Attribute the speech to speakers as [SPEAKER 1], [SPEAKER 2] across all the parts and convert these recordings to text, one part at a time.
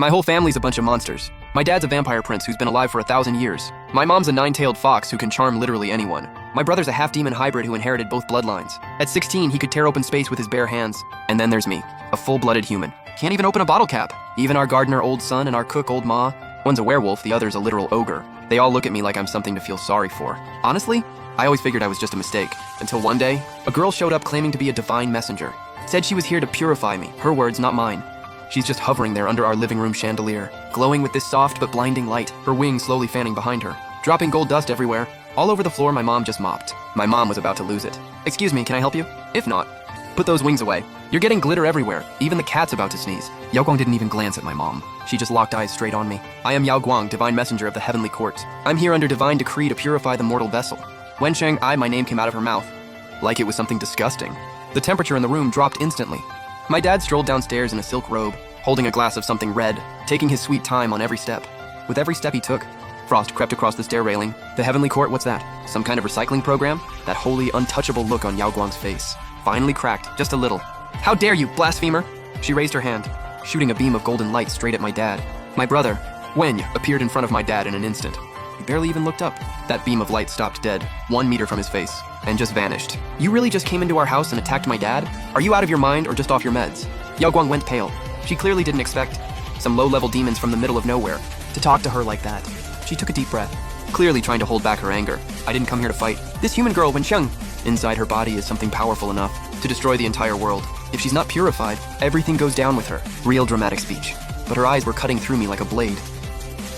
[SPEAKER 1] My whole family's a bunch of monsters. My dad's a vampire prince who's been alive for 1,000 years. My mom's a nine-tailed fox who can charm literally anyone. My brother's a half-demon hybrid who inherited both bloodlines. At 16, he could tear open space with his bare hands. And then there's me, a full-blooded human. Can't even open a bottle cap. Even our gardener old son and our cook old ma. One's a werewolf, the other's a literal ogre. They all look at me like I'm something to feel sorry for. Honestly, I always figured I was just a mistake. Until one day, a girl showed up claiming to be a divine messenger. Said she was here to purify me. Her words, not mine. She's just hovering there under our living room chandelier, glowing with this soft but blinding light, her wings slowly fanning behind her, dropping gold dust everywhere. All over the floor, my mom just mopped. My mom was about to lose it. Excuse me, can I help you? If not, put those wings away. You're getting glitter everywhere. Even the cat's about to sneeze. Yao Guang didn't even glance at my mom. She just locked eyes straight on me. I am Yao Guang, divine messenger of the heavenly court. I'm here under divine decree to purify the mortal vessel. Wen Sheng, my name came out of her mouth, like it was something disgusting. The temperature in the room dropped instantly. My dad strolled downstairs in a silk robe, holding a glass of something red, taking his sweet time on every step. With every step he took, frost crept across the stair railing. The heavenly court, what's that? Some kind of recycling program? That holy, untouchable look on Yao Guang's face finally cracked, just a little. How dare you, blasphemer! She raised her hand, shooting a beam of golden light straight at my dad. My brother, Wen, appeared in front of my dad in an instant. He barely even looked up. That beam of light stopped dead, 1 meter from his face, and just vanished. You really just came into our house and attacked my dad? Are you out of your mind or just off your meds? Yao Guang went pale. She clearly didn't expect some low-level demons from the middle of nowhere to talk to her like that. She took a deep breath, clearly trying to hold back her anger. I didn't come here to fight. This human girl, Wen Sheng, inside her body is something powerful enough to destroy the entire world. If she's not purified, everything goes down with her. Real dramatic speech. But her eyes were cutting through me like a blade.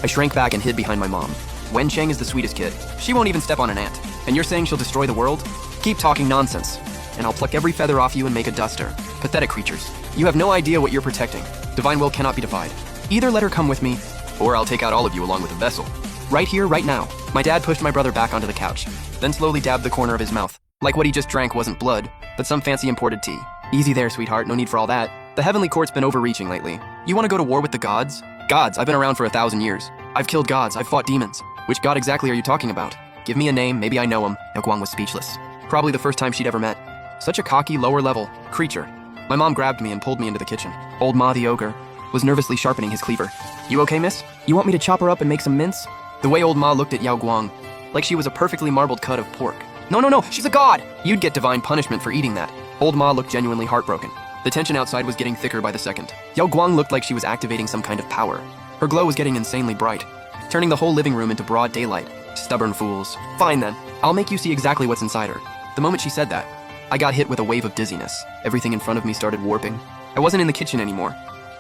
[SPEAKER 1] I shrank back and hid behind my mom. Wen Sheng is the sweetest kid. She won't even step on an ant. And you're saying she'll destroy the world? Keep talking nonsense, and I'll pluck every feather off you and make a duster. Pathetic creatures. You have no idea what you're protecting. Divine will cannot be defied. Either let her come with me, or I'll take out all of you along with the vessel. Right here, right now. My dad pushed my brother back onto the couch, then slowly dabbed the corner of his mouth. Like what he just drank wasn't blood, but some fancy imported tea. Easy there, sweetheart, no need for all that. The heavenly court's been overreaching lately. You want to go to war with the gods? Gods, I've been around for 1,000 years. I've killed gods, I've fought demons. Which god exactly are you talking about? Give me a name, maybe I know him. Yao Guang was speechless. Probably the first time she'd ever met. Such a cocky, lower-level creature. My mom grabbed me and pulled me into the kitchen. Old Ma the ogre was nervously sharpening his cleaver. You okay, miss? You want me to chop her up and make some mince? The way old Ma looked at Yao Guang, like she was a perfectly marbled cut of pork. No, she's a god! You'd get divine punishment for eating that. Old Ma looked genuinely heartbroken. The tension outside was getting thicker by the second. Yao Guang looked like she was activating some kind of power. Her glow was getting insanely bright, turning the whole living room into broad daylight. Stubborn fools. Fine then, I'll make you see exactly what's inside her. The moment she said that, I got hit with a wave of dizziness. Everything in front of me started warping. I wasn't in the kitchen anymore.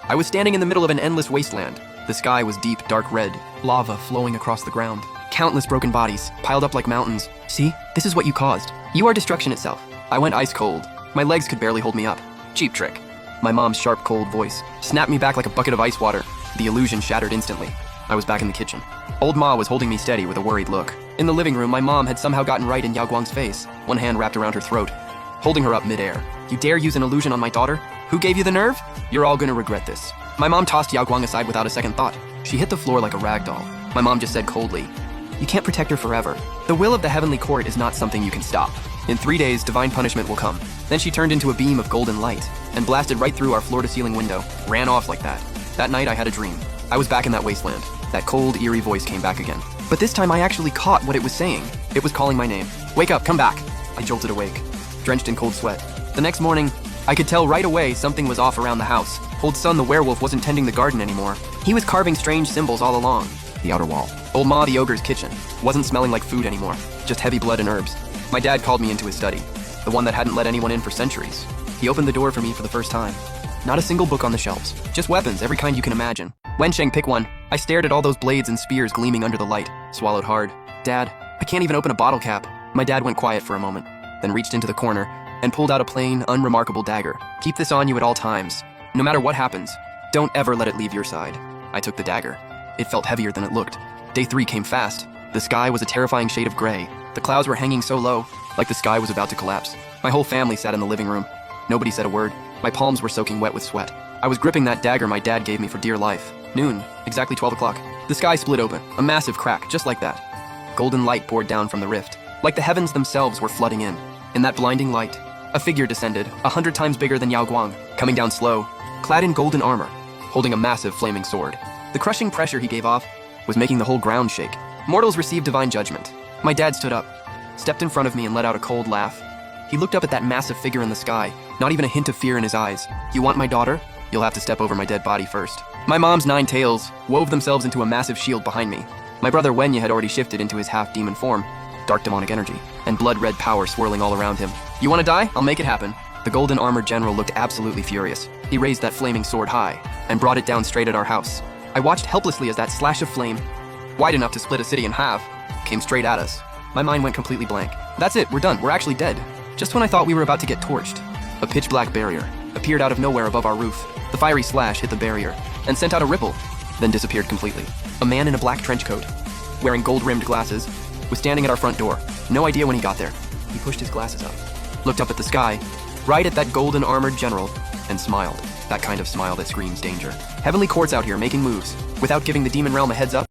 [SPEAKER 1] I was standing in the middle of an endless wasteland. The sky was deep, dark red, lava flowing across the ground. Countless broken bodies, piled up like mountains. See, this is what you caused. You are destruction itself. I went ice cold. My legs could barely hold me up. Cheap trick. My mom's sharp, cold voice snapped me back like a bucket of ice water. The illusion shattered instantly. I was back in the kitchen. Old Ma was holding me steady with a worried look. In the living room, my mom had somehow gotten right in Yao Guang's face, one hand wrapped around her throat, holding her up midair. You dare use an illusion on my daughter? Who gave you the nerve? You're all gonna regret this. My mom tossed Yao Guang aside without a second thought. She hit the floor like a rag doll. My mom just said coldly, you can't protect her forever. The will of the heavenly court is not something you can stop. In 3 days, divine punishment will come. Then she turned into a beam of golden light and blasted right through our floor-to-ceiling window, ran off like that. That night, I had a dream. I was back in that wasteland. That cold, eerie voice came back again. But this time I actually caught what it was saying. It was calling my name. Wake up, come back. I jolted awake, drenched in cold sweat. The next morning, I could tell right away something was off around the house. Old Son the werewolf wasn't tending the garden anymore. He was carving strange symbols all along the outer wall. Old Ma the ogre's kitchen wasn't smelling like food anymore, just heavy blood and herbs. My dad called me into his study, the one that hadn't let anyone in for centuries. He opened the door for me for the first time. Not a single book on the shelves, just weapons, every kind you can imagine. Wen Sheng, pick one. I stared at all those blades and spears gleaming under the light, swallowed hard. Dad, I can't even open a bottle cap. My dad went quiet for a moment, then reached into the corner and pulled out a plain, unremarkable dagger. Keep this on you at all times. No matter what happens, don't ever let it leave your side. I took the dagger. It felt heavier than it looked. Day 3 came fast. The sky was a terrifying shade of gray. The clouds were hanging so low, like the sky was about to collapse. My whole family sat in the living room. Nobody said a word. My palms were soaking wet with sweat. I was gripping that dagger my dad gave me for dear life. Noon, exactly 12 o'clock. The sky split open, a massive crack, just like that. Golden light poured down from the rift, like the heavens themselves were flooding in. In that blinding light, a figure descended, 100 times bigger than Yao Guang, coming down slow, clad in golden armor. holding a massive flaming sword. The crushing pressure he gave off was making the whole ground shake. Mortals received divine judgment. My dad stood up, stepped in front of me, and let out a cold laugh. He looked up at that massive figure in the sky, not even a hint of fear in his eyes. "You want my daughter? You'll have to step over my dead body first." My mom's 9 tails wove themselves into a massive shield behind me. My brother Wenya had already shifted into his half-demon form, dark demonic energy, and blood-red power swirling all around him. "You want to die? I'll make it happen." The golden armored general looked absolutely furious. He raised that flaming sword high and brought it down straight at our house. I watched helplessly as that slash of flame, wide enough to split a city in half, came straight at us. My mind went completely blank. That's it, we're done, we're actually dead. Just when I thought we were about to get torched, a pitch-black barrier appeared out of nowhere above our roof. The fiery slash hit the barrier and sent out a ripple, then disappeared completely. A man in a black trench coat, wearing gold-rimmed glasses, was standing at our front door. No idea when he got there. He pushed his glasses up, looked up at the sky, right at that golden armored general, and smiled. That kind of smile that screams danger. Heavenly courts out here making moves, without giving the demon realm a heads up.